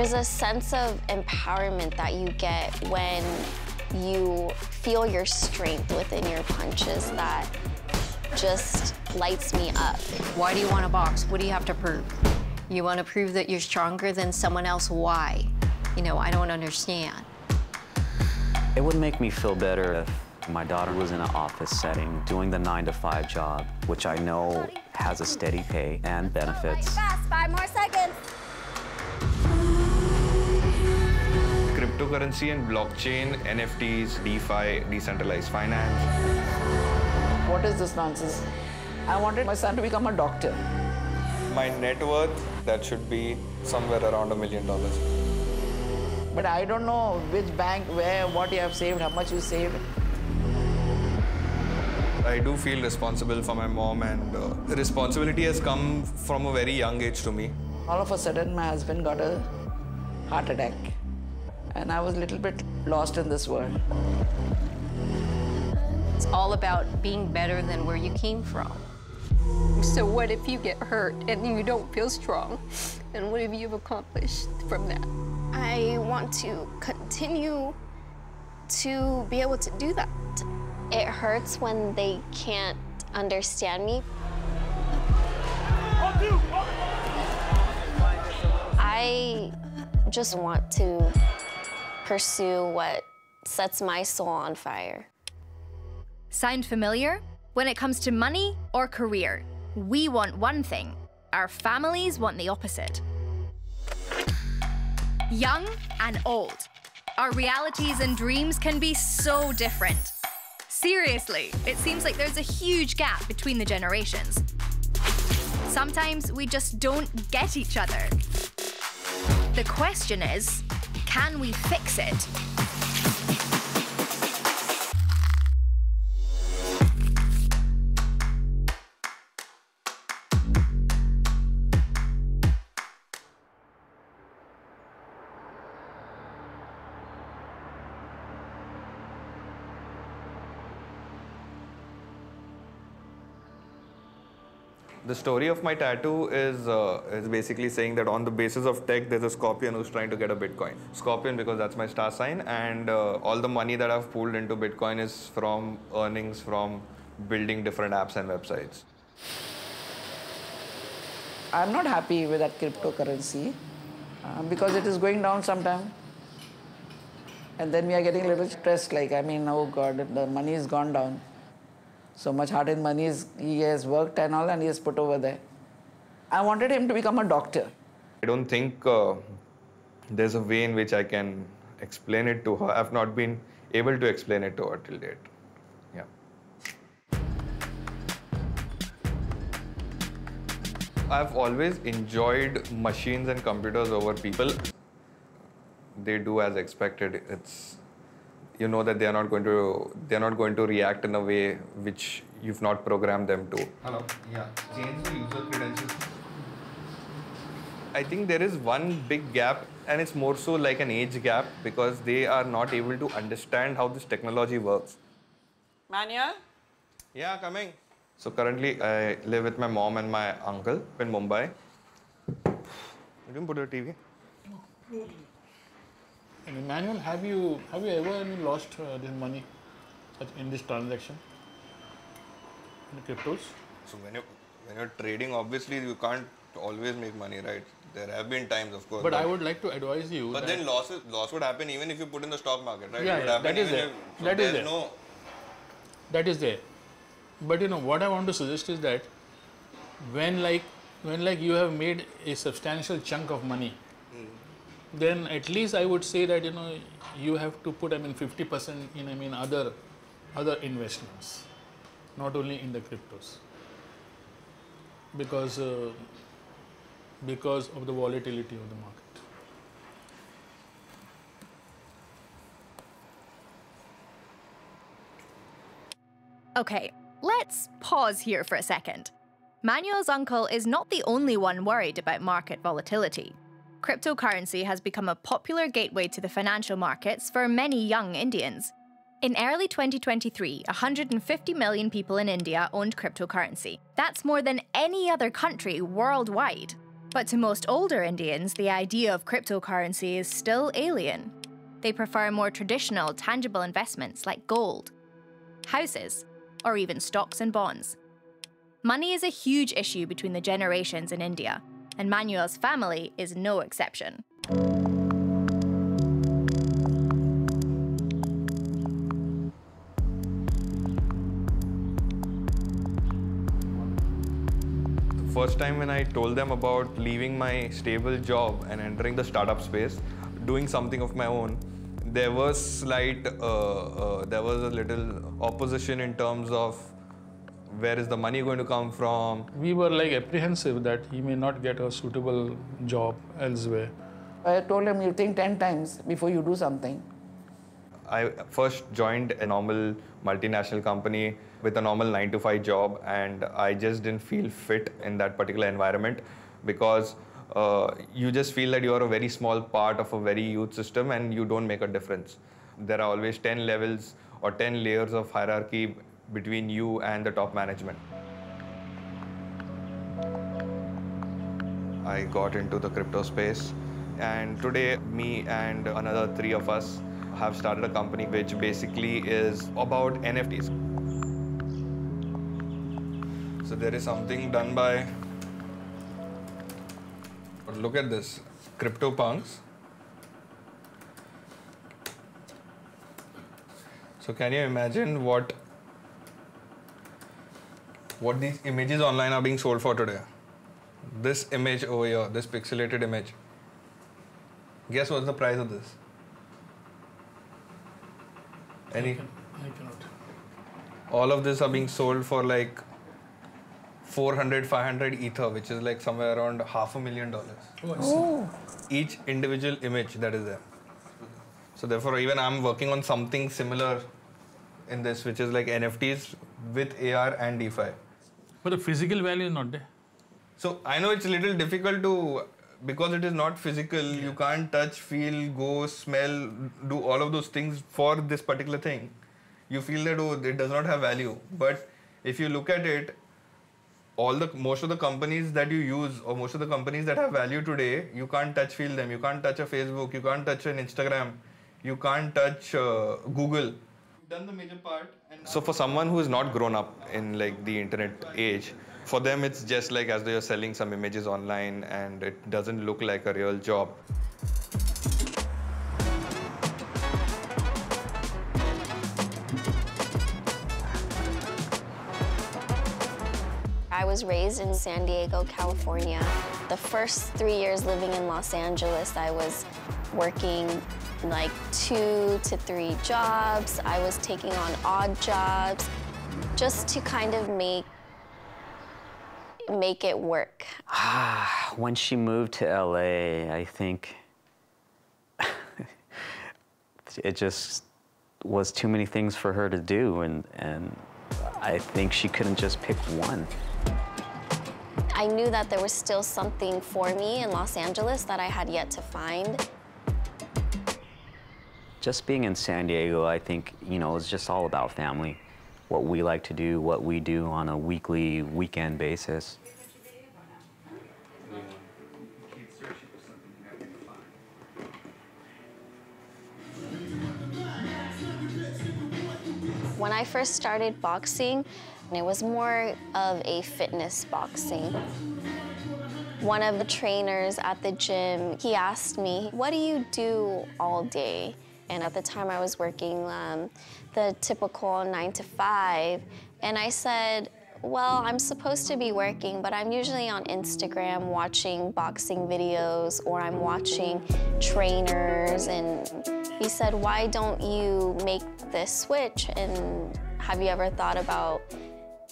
There's a sense of empowerment that you get when you feel your strength within your punches that just lights me up. Why do you want to box? What do you have to prove? You want to prove that you're stronger than someone else? Why? You know, I don't understand. It would make me feel better if my daughter was in an office setting doing the 9-to-5 job, which I know has a steady pay and benefits. Fast, 5 more seconds. Cryptocurrency and blockchain, NFTs, DeFi, decentralized finance. What is this nonsense? I wanted my son to become a doctor. My net worth, that should be somewhere around $1 million. But I don't know which bank, where, what you have saved, how much you saved. I do feel responsible for my mom, and the responsibility has come from a very young age to me. All of a sudden, my husband got a heart attack. And I was a little bit lost in this world. It's all about being better than where you came from. So what if you get hurt and you don't feel strong? And what have you accomplished from that? I want to continue to be able to do that. It hurts when they can't understand me. I just want to pursue what sets my soul on fire. Sound familiar? When it comes to money or career, we want one thing. Our families want the opposite. Young and old. Our realities and dreams can be so different. Seriously, it seems like there's a huge gap between the generations. Sometimes we just don't get each other. The question is, can we fix it? The story of my tattoo is basically saying that on the basis of tech, there's a scorpion who's trying to get a Bitcoin. Scorpion because that's my star sign, and all the money that I've pooled into Bitcoin is from earnings from building different apps and websites. I'm not happy with that cryptocurrency because it is going down sometime. And then we are getting a little stressed, like, I mean, oh God, the money has gone down. So much hard-earned money he has worked and all, and he has put over there. I wanted him to become a doctor. I don't think there's a way in which I can explain it to her. I've not been able to explain it to her till date. Yeah. I've always enjoyed machines and computers over people. They do as expected. It's, you know that they are not going to react in a way which you've not programmed them to. Hello. Yeah. Change the user credentials. I think there is one big gap, and it's more so like an age gap because they are not able to understand how this technology works. Manuel? Yeah, coming. So currently I live with my mom and my uncle in Mumbai. You didn't put your TV? And Manuel, have you ever lost this money in this transaction in the cryptos? So when you're trading, obviously you can't always make money, right? There have been times, of course. But I would like to advise you. But then loss would happen even if you put in the stock market, right? Yeah, that is there. That is there. That is there. But you know what I want to suggest is that when you have made a substantial chunk of money, then at least I would say that you have to put 50% in other investments, not only in the cryptos, because of the volatility of the market. Okay, let's pause here for a second. Manuel's uncle is not the only one worried about market volatility. Cryptocurrency has become a popular gateway to the financial markets for many young Indians. In early 2023, 150 million people in India owned cryptocurrency. That's more than any other country worldwide. But to most older Indians, the idea of cryptocurrency is still alien. They prefer more traditional, tangible investments like gold, houses, or even stocks and bonds. Money is a huge issue between the generations in India, and Manuel's family is no exception. First time when I told them about leaving my stable job and entering the startup space, doing something of my own, there was there was a little opposition in terms of where is the money going to come from. We were like apprehensive that he may not get a suitable job elsewhere. I told him, you think 10 times before you do something. I first joined a normal multinational company with a normal 9-to-5 job, and I just didn't feel fit in that particular environment because you just feel that you are a very small part of a very huge system and you don't make a difference. There are always 10 levels or 10 layers of hierarchy between you and the top management. I got into the crypto space, and today me and another 3 of us have started a company which basically is about NFTs. So there is something done by, look at this, crypto punks. So can you imagine what these images online are being sold for today? This image over here, this pixelated image. Guess what's the price of this? Any? I cannot. All of this are being sold for like 400, 500 ether, which is like somewhere around $500,000. Oh, I see. Each individual image that is there. So therefore, even I'm working on something similar in this, which is like NFTs with AR and DeFi. But the physical value is not there. So I know it's a little difficult to, because it is not physical, you can't touch, feel, go, smell, do all of those things for this particular thing. You feel that, oh, it does not have value. But if you look at it, most of the companies that you use, or most of the companies that have value today, you can't touch, feel them. You can't touch a Facebook, you can't touch an Instagram, you can't touch Google. Done the major part. So for someone who is not grown up in like the internet age, for them it's just like as though you're selling some images online and it doesn't look like a real job. I was raised in San Diego, California. The first 3 years living in Los Angeles, I was working like 2 to 3 jobs. I was taking on odd jobs just to kind of make it work. When she moved to LA, I think it just was too many things for her to do, and I think she couldn't just pick one. I knew that there was still something for me in Los Angeles that I had yet to find. Just being in San Diego, I think, it's just all about family. What we like to do, what we do on a weekly, weekend basis. When I first started boxing, it was more of a fitness boxing. One of the trainers at the gym, he asked me, what do you do all day? And at the time I was working the typical 9 to 5. And I said, well, I'm supposed to be working, but I'm usually on Instagram watching boxing videos, or I'm watching trainers. And he said, why don't you make this switch? And have you ever thought about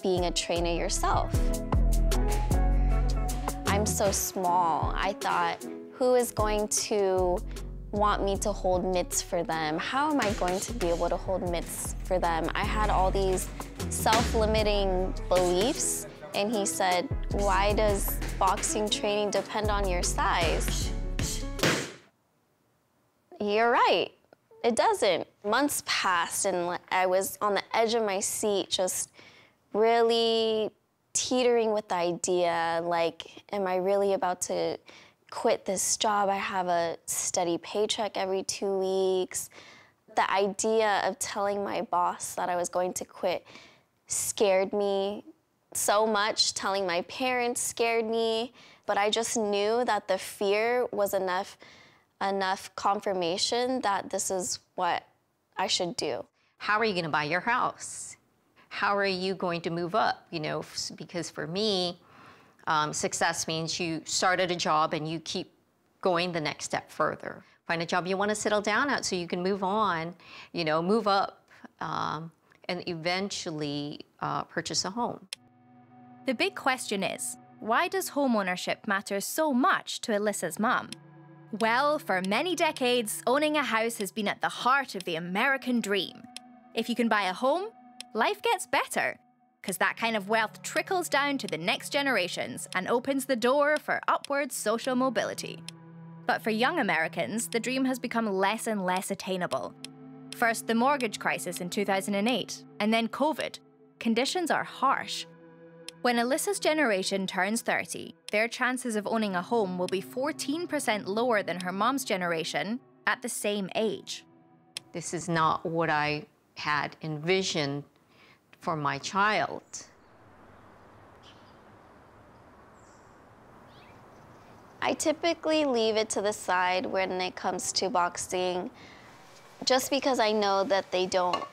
being a trainer yourself? I'm so small. I thought, who is going to want me to hold mitts for them? How am I going to be able to hold mitts for them? I had all these self-limiting beliefs, and he said, why does boxing training depend on your size? You're right, it doesn't. Months passed and I was on the edge of my seat, just really teetering with the idea, like, am I really about to quit this job? I have a steady paycheck every 2 weeks. The idea of telling my boss that I was going to quit scared me so much. Telling my parents scared me, but I just knew that the fear was enough confirmation that this is what I should do. How are you going to buy your house? How are you going to move up? You know, because for me, success means you start at a job and you keep going the next step further. Find a job you want to settle down at so you can move on, you know, move up, and eventually purchase a home. The big question is, why does homeownership matter so much to Alyssa's mum? Well, for many decades, owning a house has been at the heart of the American dream. If you can buy a home, life gets better, because that kind of wealth trickles down to the next generations and opens the door for upward social mobility. But for young Americans, the dream has become less and less attainable. First, the mortgage crisis in 2008, and then COVID. Conditions are harsh. When Alyssa's generation turns 30, their chances of owning a home will be 14% lower than her mom's generation at the same age. This is not what I had envisioned for my child. I typically leave it to the side when it comes to boxing, just because I know that they don't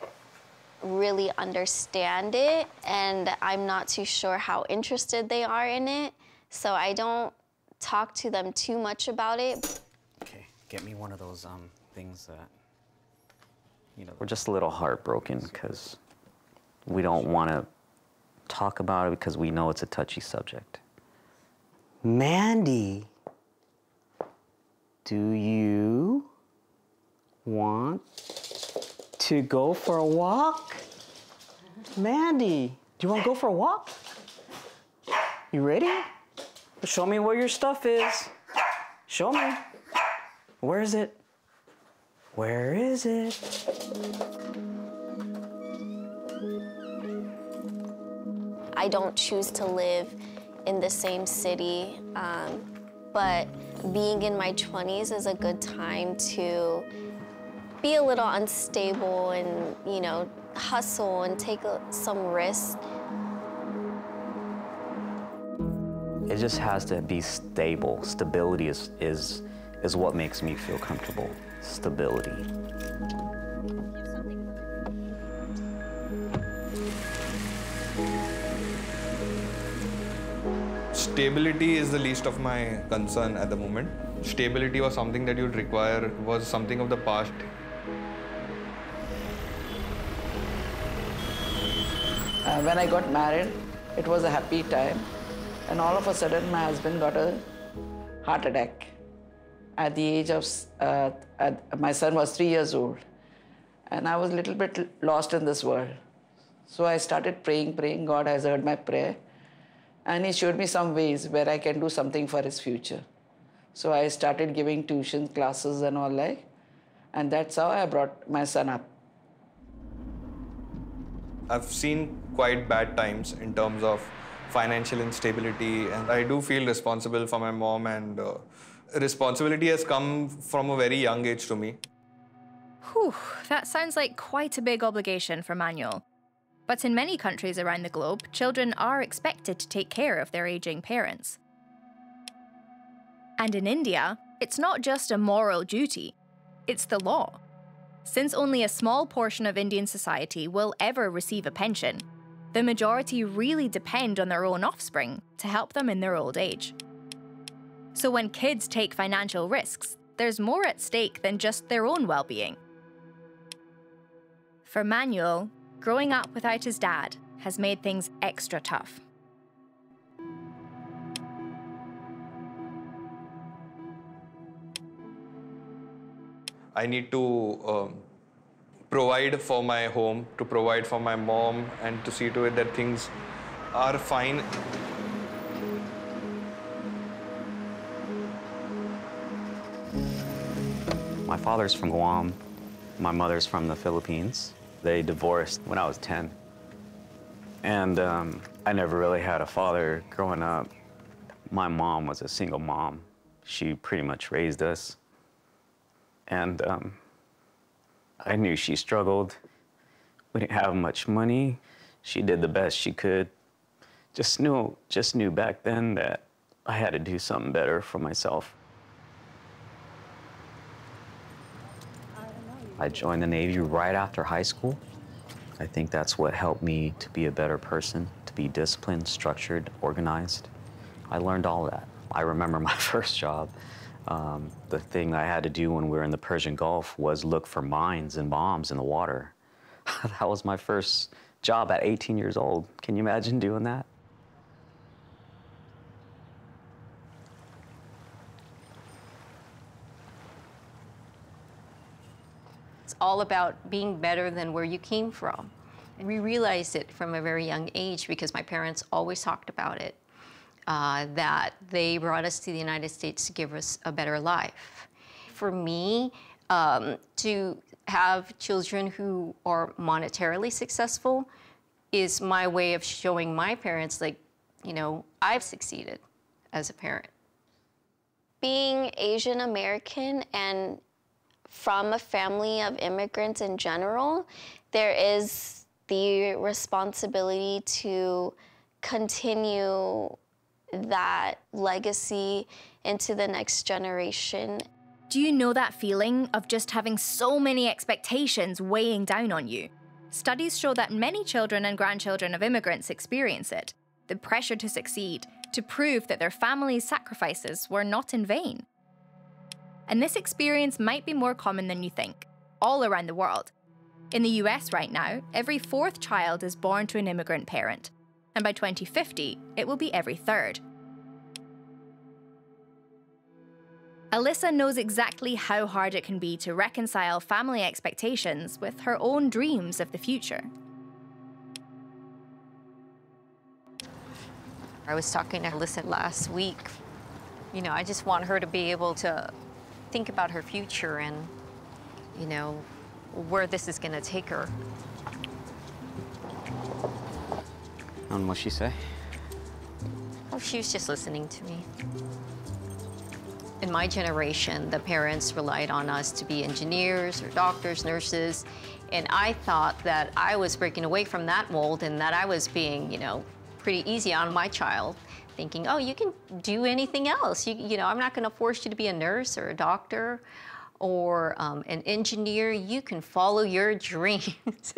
really understand it, and I'm not too sure how interested they are in it, so I don't talk to them too much about it. Okay, get me one of those things that, you know, we're just a little heartbroken because we don't want to talk about it because we know it's a touchy subject. Mandy, do you want to go for a walk? Mandy, do you want to go for a walk? You ready? Show me where your stuff is. Show me. Where is it? Where is it? I don't choose to live in the same city, but being in my 20s is a good time to be a little unstable and, you know, hustle and take some risks. It just has to be stable. Stability is what makes me feel comfortable. Stability. Stability is the least of my concern at the moment. Stability was something that you'd require, was something of the past. When I got married, it was a happy time. And all of a sudden, my husband got a heart attack. At the age of, my son was 3 years old. And I was a little bit lost in this world. So I started praying. God has heard my prayer. And he showed me some ways where I can do something for his future. So I started giving tuition classes and all like. And that's how I brought my son up. I've seen quite bad times in terms of financial instability, and I do feel responsible for my mom, and responsibility has come from a very young age to me. Whew, that sounds like quite a big obligation for Manuel. But in many countries around the globe, children are expected to take care of their aging parents. And in India, it's not just a moral duty, it's the law. Since only a small portion of Indian society will ever receive a pension, the majority really depend on their own offspring to help them in their old age. So when kids take financial risks, there's more at stake than just their own well-being. For Manuel, growing up without his dad has made things extra tough. I need to provide for my home, to provide for my mom, and to see to it that things are fine. My father's from Guam. My mother's from the Philippines. They divorced when I was 10. And I never really had a father growing up. My mom was a single mom. She pretty much raised us. And I knew she struggled. We didn't have much money. She did the best she could. Just knew back then that I had to do something better for myself. I joined the Navy right after high school. I think that's what helped me to be a better person, to be disciplined, structured, organized. I learned all that. I remember my first job. The thing I had to do when we were in the Persian Gulf was look for mines and bombs in the water. That was my first job at 18 years old. Can you imagine doing that? It's all about being better than where you came from. And we realized it from a very young age because my parents always talked about it, that they brought us to the United States to give us a better life. For me, to have children who are monetarily successful is my way of showing my parents, like, you know, I've succeeded as a parent. Being Asian American and from a family of immigrants in general, there is the responsibility to continue that legacy into the next generation. Do you know that feeling of just having so many expectations weighing down on you? Studies show that many children and grandchildren of immigrants experience it. The pressure to succeed, to prove that their family's sacrifices were not in vain. And this experience might be more common than you think, all around the world. In the US right now, every fourth child is born to an immigrant parent. And by 2050, it will be every third. Alyssa knows exactly how hard it can be to reconcile family expectations with her own dreams of the future. I was talking to Alyssa last week. You know, I just want her to be able to think about her future and, you know, where this is going to take her. And what'd she say? Oh, she was just listening to me. In my generation, the parents relied on us to be engineers or doctors, nurses, and I thought that I was breaking away from that mold and that I was being, you know, pretty easy on my child, thinking, oh, you can do anything else. You know, I'm not going to force you to be a nurse or a doctor or an engineer. You can follow your dreams.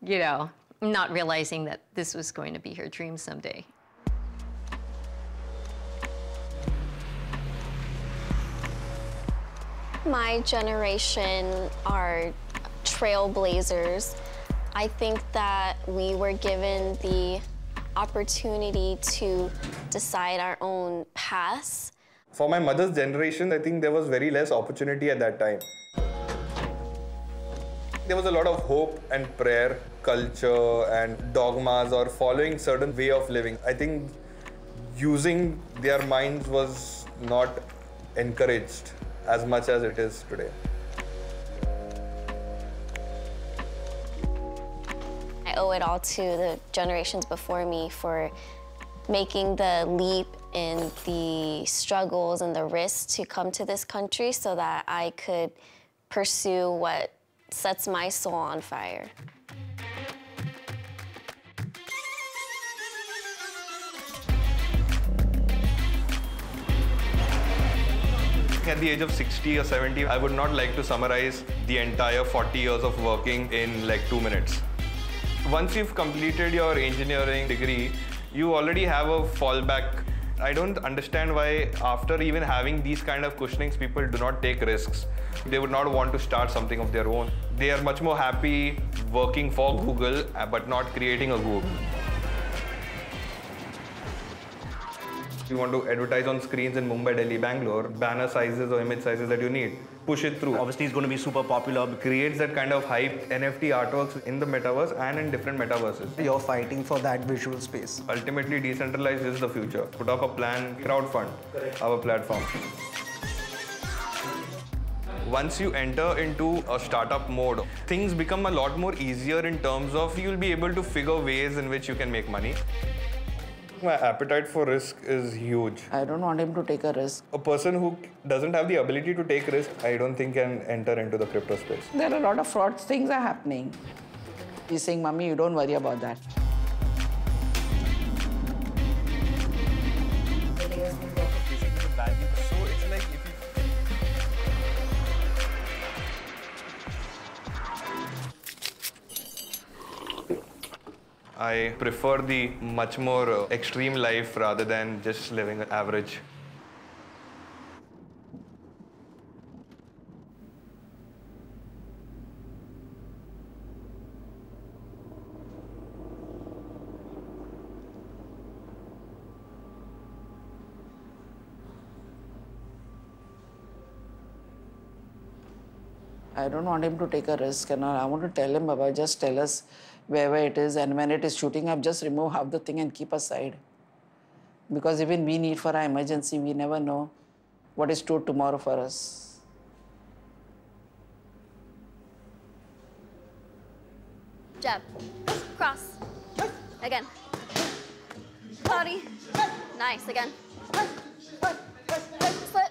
You know, not realizing that this was going to be her dream someday. My generation are trailblazers. I think that we were given the opportunity to decide our own paths. For my mother's generation, I think there was very less opportunity at that time. There was a lot of hope and prayer, culture and dogmas or following certain way of living. I think using their minds was not encouraged as much as it is today. I owe it all to the generations before me for making the leap in the struggles and the risks to come to this country so that I could pursue what sets my soul on fire. At the age of 60 or 70, I would not like to summarize the entire 40 years of working in like 2 minutes. Once you've completed your engineering degree, you already have a fallback. I don't understand why after even having these kind of cushionings, people do not take risks. They would not want to start something of their own. They are much more happy working for Google, but not creating a Google. You want to advertise on screens in Mumbai, Delhi, Bangalore, banner sizes or image sizes that you need, push it through. Obviously, it's going to be super popular. Creates that kind of hype, NFT artworks in the metaverse and in different metaverses. You're fighting for that visual space. Ultimately, decentralized is the future. Put up a plan, crowdfund our platform. Once you enter into a startup mode, things become a lot more easier in terms of you'll be able to figure ways in which you can make money. My appetite for risk is huge. I don't want him to take a risk. A person who doesn't have the ability to take risk, I don't think can enter into the crypto space. There are a lot of fraud things are happening. He's saying, Mummy, you don't worry about that. I prefer the much more extreme life rather than just living average. I don't want him to take a risk, and I want to tell him, Baba, just tell us wherever it is, and when it is shooting up, just remove half the thing and keep aside. Because even we need for our emergency, we never know what is stored tomorrow for us. Jab, cross, again, body, nice, again, slip,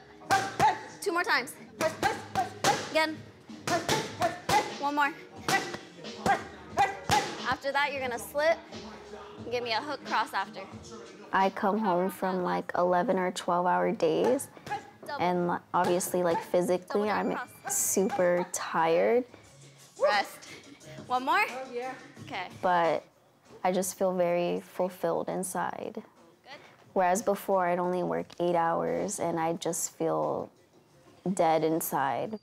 2 more times, again, 1 more. After that, you're gonna slip and give me a hook cross after. I come home from like 11 or 12-hour days, and obviously, like physically, I'm super tired. Rest. 1 more? Yeah. Okay. But I just feel very fulfilled inside. Good. Whereas before, I'd only work 8 hours, and I just feel dead inside.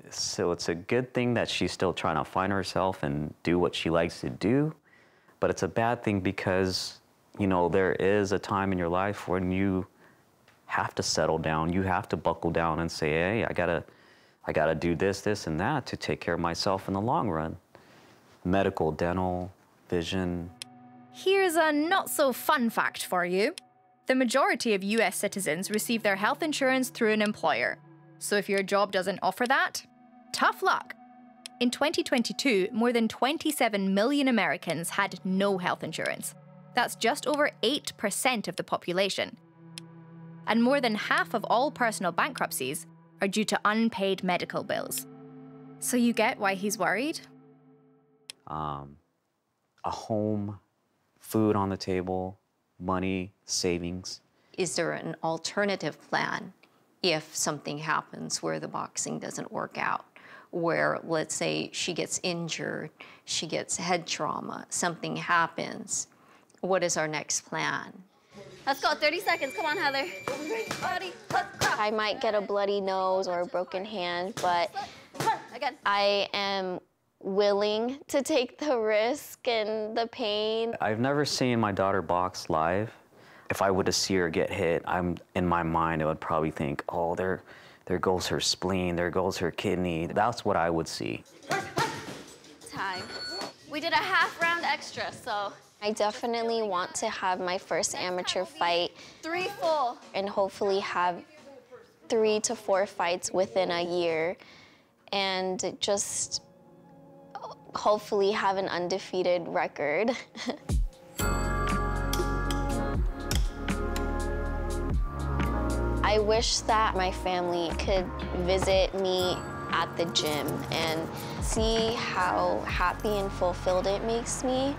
So it's a good thing that she's still trying to find herself and do what she likes to do, but it's a bad thing because, you know, there is a time in your life when you have to settle down, you have to buckle down and say, hey, I gotta do this, this, and that to take care of myself in the long run. Medical, dental, vision. Here's a not-so-fun fact for you. The majority of US citizens receive their health insurance through an employer. So if your job doesn't offer that, tough luck. In 2022, more than 27 million Americans had no health insurance. That's just over 8% of the population. And more than half of all personal bankruptcies are due to unpaid medical bills. So you get why he's worried? A home, food on the table, money, savings. Is there an alternative plan if something happens where the boxing doesn't work out? Where, let's say, she gets injured, she gets head trauma, something happens. What is our next plan? Let's go, 30 seconds. Come on, Heather. Body, hook, cross. I might get a bloody nose or a broken hand, but again, I am willing to take the risk and the pain. I've never seen my daughter box live. If I were to see her get hit, in my mind, I would probably think, oh, there goes her spleen, there goes her kidney. That's what I would see. Time. We did a half round extra, so. I definitely want to have my first amateur fight. 3 full. And hopefully have 3 to 4 fights within a year. And just hopefully have an undefeated record. I wish that my family could visit me at the gym and see how happy and fulfilled it makes me.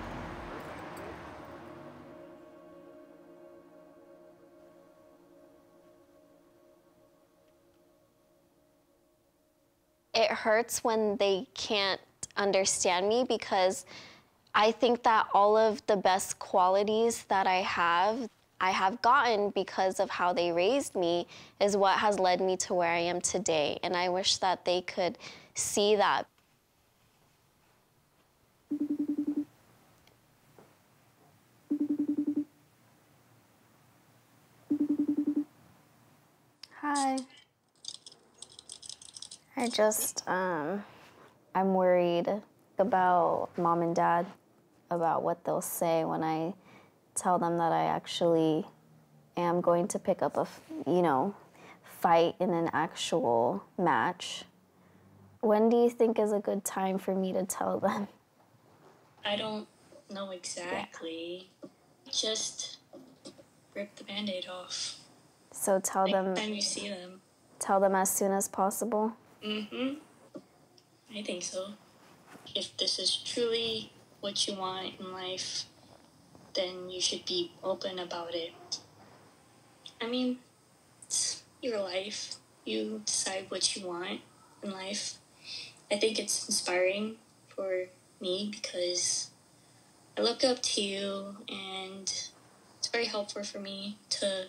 It hurts when they can't understand me because I think that all of the best qualities that I have gotten because of how they raised me is what has led me to where I am today. And I wish that they could see that. Hi. I just, I'm worried about Mom and Dad, about what they'll say when I tell them that I actually am going to pick up a, fight in an actual match. When do you think is a good time for me to tell them? I don't know exactly. Just rip the Band-Aid off. So tell them. Next time you see them. Tell them as soon as possible? Mm-hmm. I think so. If this is truly what you want in life, then you should be open about it. I mean, it's your life. You decide what you want in life. I think it's inspiring for me because I look up to you, and it's very helpful for me to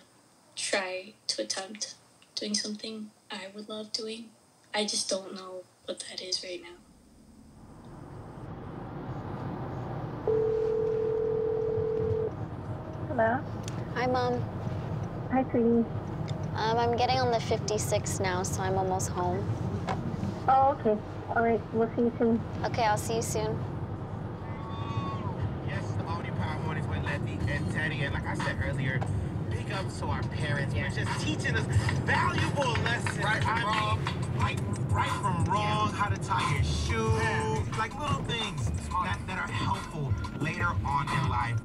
try to attempt doing something I would love doing. I just don't know what that is right now. Hello? Hi, Mom. Hi, sweetie. I'm getting on the 56 now, so I'm almost home. Oh, okay. All right, we'll see you soon. Okay, I'll see you soon. Yes, the Audio Power Mornings with Letty and Teddy. And like I said earlier, big ups to our parents for just teaching us valuable lessons. Right from wrong. Like right from wrong, how to tie your shoe. Like little things that are helpful later on in life.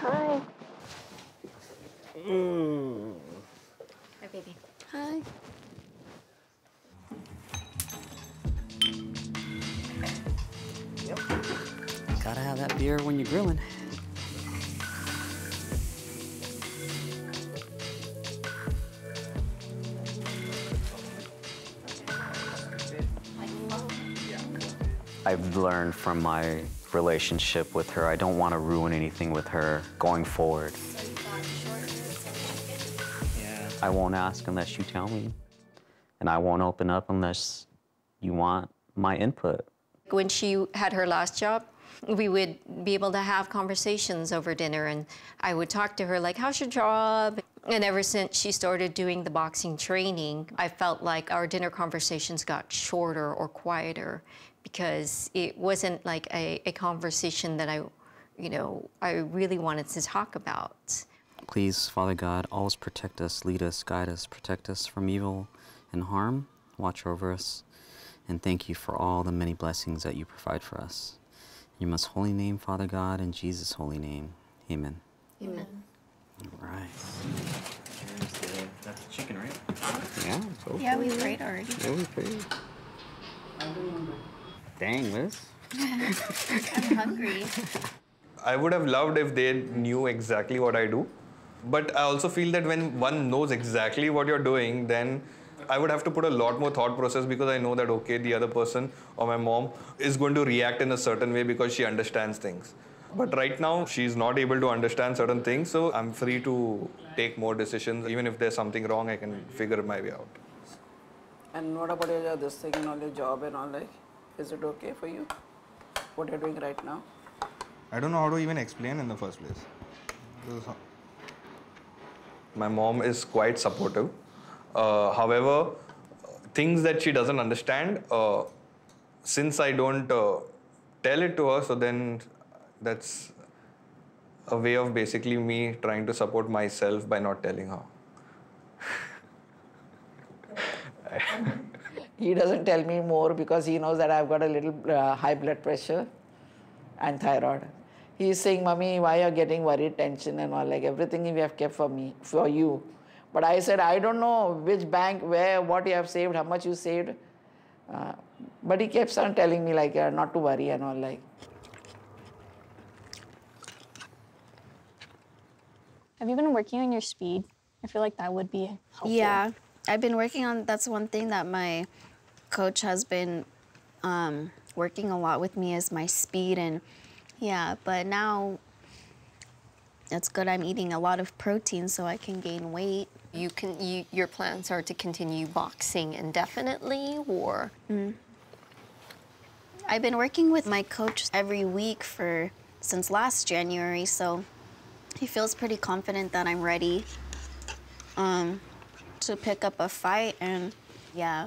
Hi. Hi, baby. Hi. Yep. Gotta have that beer when you're grilling. I've learned from my relationship with her, I don't want to ruin anything with her going forward. I won't ask unless you tell me. And I won't open up unless you want my input. When she had her last job, we would be able to have conversations over dinner, and I would talk to her like, how's your job? And ever since she started doing the boxing training, I felt like our dinner conversations got shorter or quieter because it wasn't like a conversation that I really wanted to talk about. Please, Father God, always protect us, lead us, guide us, protect us from evil and harm, watch over us, and thank you for all the many blessings that you provide for us. In your most holy name, Father God, in Jesus' holy name, amen. Amen. All right. That's chicken, right? Yeah. Yeah, we prayed already. Yeah, we prayed. Dang, Liz. I'm hungry. I would have loved if they knew exactly what I do. But I also feel that when one knows exactly what you're doing, then I would have to put a lot more thought process because I know that, okay, the other person or my mom is going to react in a certain way because she understands things. But right now, she's not able to understand certain things, so I'm free to take more decisions. Even if there's something wrong, I can figure my way out. And what about your this thing and all your job and all, like, is it okay for you? What you're doing right now? I don't know how to even explain in the first place. My mom is quite supportive. However, things that she doesn't understand, since I don't tell it to her, so then that's a way of basically me trying to support myself by not telling her. He doesn't tell me more because he knows that I've got a little high blood pressure and thyroid. He's saying, Mommy, why you're getting worried, tension and all, like everything we have kept for me, for you. But I said, I don't know which bank, where, what you have saved, how much you saved. But he kept on telling me like not to worry and all, like. Have you been working on your speed? I feel like that would be helpful. Yeah, I've been working on, that's one thing that my coach has been working a lot with me is my speed, and yeah, but now it's good I'm eating a lot of protein so I can gain weight. Your plans are to continue boxing indefinitely, or? I've been working with my coach every week since last January, so he feels pretty confident that I'm ready to pick up a fight, and yeah.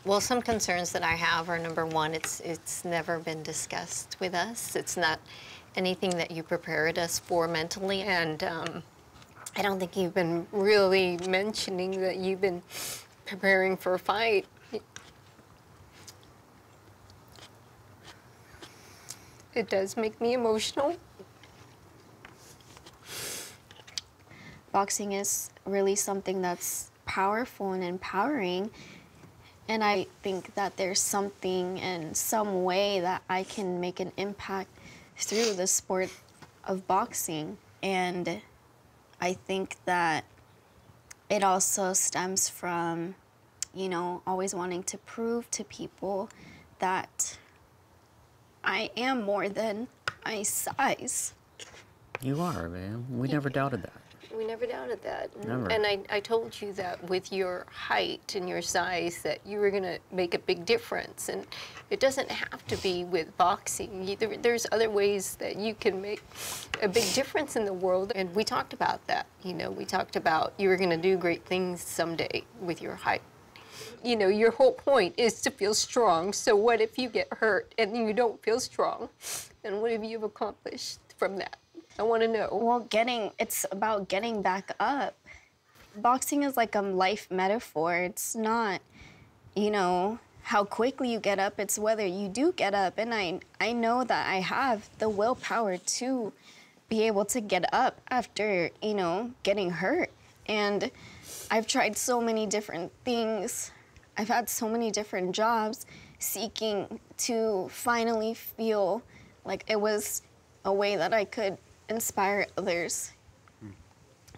Well, some concerns that I have are, number one, it's never been discussed with us. It's not anything that you prepared us for mentally, and I don't think you've been really mentioning that you've been preparing for a fight. It does make me emotional. Boxing is really something that's powerful and empowering. And I think that there's something in some way that I can make an impact through the sport of boxing. And I think that it also stems from, you know, always wanting to prove to people that I am more than my size. You are, man. We never doubted that. We never doubted that. Never. And I told you that with your height and your size that you were going to make a big difference. And it doesn't have to be with boxing. There's other ways that you can make a big difference in the world. And we talked about that. You know, we talked about you were going to do great things someday with your height. You know, your whole point is to feel strong. So what if you get hurt and you don't feel strong? And what have you accomplished from that? I want to know. Well, it's about getting back up. Boxing is like a life metaphor. It's not, you know, how quickly you get up. It's whether you do get up. And I know that I have the willpower to be able to get up after, you know, getting hurt. And I've tried so many different things. I've had so many different jobs seeking to finally feel like it was a way that I could inspire others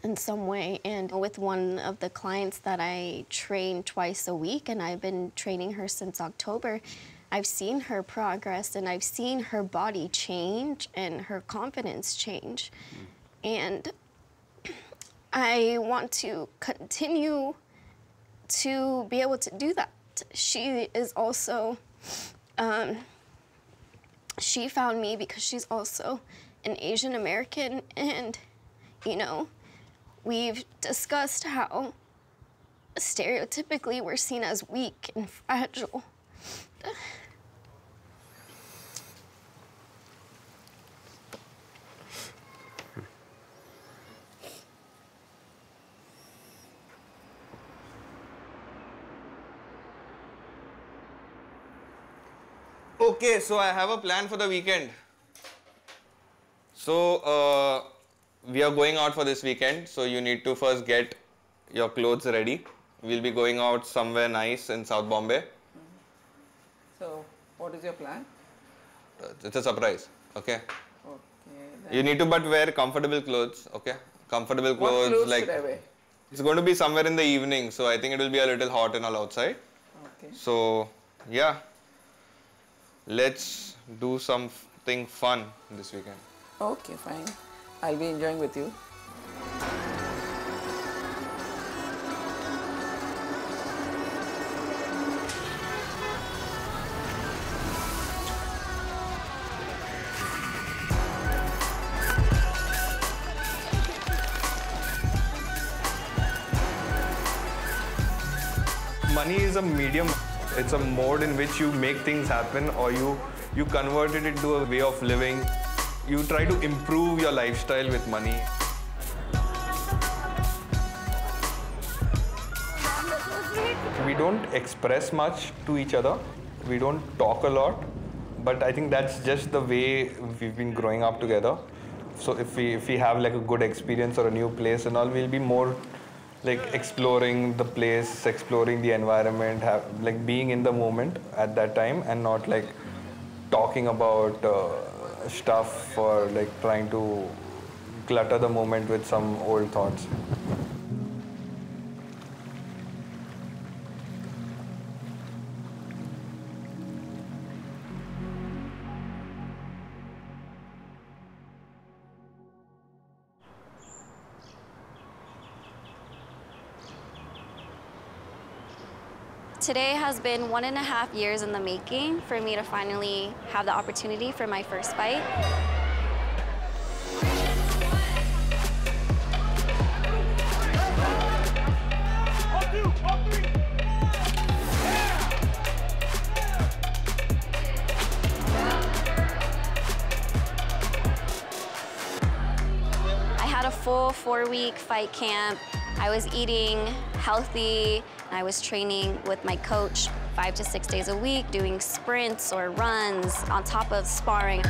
in some way. And with one of the clients that I train twice a week, and I've been training her since October, I've seen her progress and I've seen her body change and her confidence change. And I want to continue to be able to do that. She is also, she found me because she's also an Asian American, and, you know, we've discussed how stereotypically we're seen as weak and fragile. Okay, so I have a plan for the weekend. So, we are going out for this weekend, so you need to first get your clothes ready. We'll be going out somewhere nice in South Bombay. So, what is your plan? It's a surprise, okay? Okay. You need to but wear comfortable clothes, okay? Comfortable clothes. What clothes like should I wear? It's going to be somewhere in the evening, so I think it will be a little hot and all outside. Okay. So, yeah. Let's do something fun this weekend. Okay, fine. I'll be enjoying with you. Money is a medium. It's a mode in which you make things happen, or you convert it into a way of living. You try to improve your lifestyle with money. We don't express much to each other. We don't talk a lot. But I think that's just the way we've been growing up together. So if we have like a good experience or a new place and all, we'll be more like exploring the place, exploring the environment, like being in the moment at that time, and not like talking about stuff or like trying to clutter the moment with some old thoughts. Today has been 1.5 years in the making for me to finally have the opportunity for my first fight. a full 4-week fight camp. I was eating healthy. I was training with my coach 5 to 6 days a week, doing sprints or runs on top of sparring.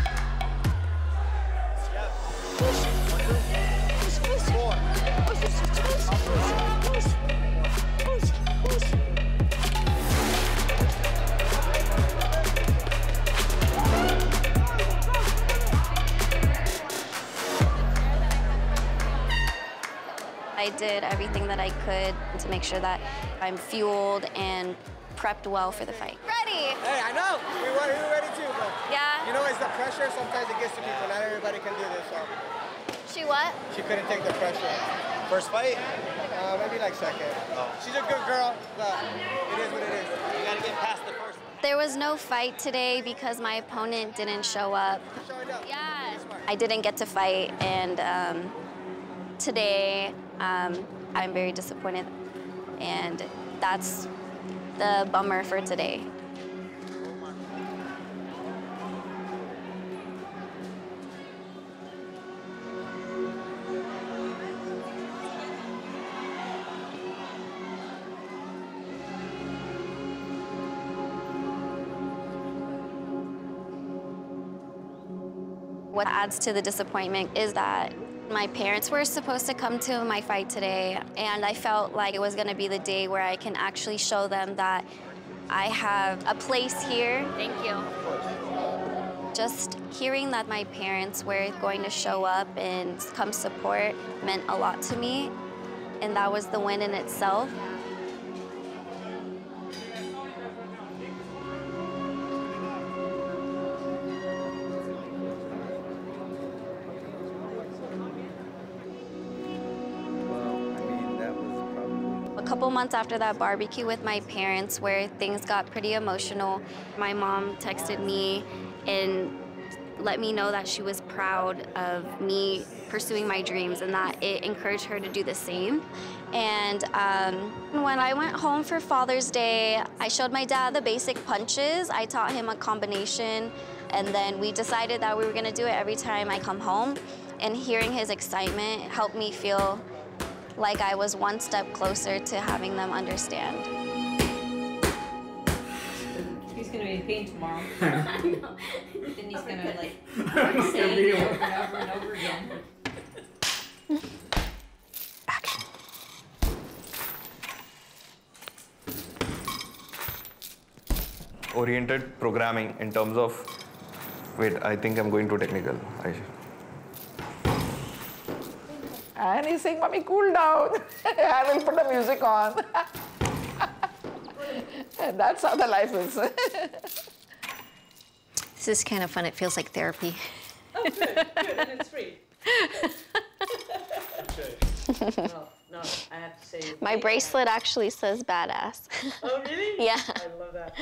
I did everything that I could to make sure that I'm fueled and prepped well for the fight. Ready! Hey, I know. We were ready too, but yeah. You know, it's the pressure. Sometimes it gets to people. Not everybody can do this. So. She what? She couldn't take the pressure. First fight? Maybe like second. Oh. She's a good girl, but it is what it is. You gotta get past the first. There was no fight today because my opponent didn't show up. Yeah. I didn't get to fight, and today I'm very disappointed, and that's the bummer for today. What adds to the disappointment is that my parents were supposed to come to my fight today, and I felt like it was going to be the day where I can actually show them that I have a place here. Thank you. Just hearing that my parents were going to show up and come support meant a lot to me, and that was the win in itself. A couple months after that barbecue with my parents where things got pretty emotional, my mom texted me and let me know that she was proud of me pursuing my dreams and that it encouraged her to do the same. And when I went home for Father's Day, I showed my dad the basic punches. I taught him a combination, and then we decided that we were gonna do it every time I come home. And hearing his excitement helped me feel like I was one step closer to having them understand. He's gonna be in pain tomorrow. And he's gonna like say it over and over and over again. Action. Oriented programming in terms of, wait, I think I'm going to technical. And he's saying, Mommy, cool down. I will put the music on. And that's how the life is. This is kind of fun. It feels like therapy. Oh, good, good, and it's free. No, I have to say. My bracelet actually says badass. Oh, really? Yeah. I love that.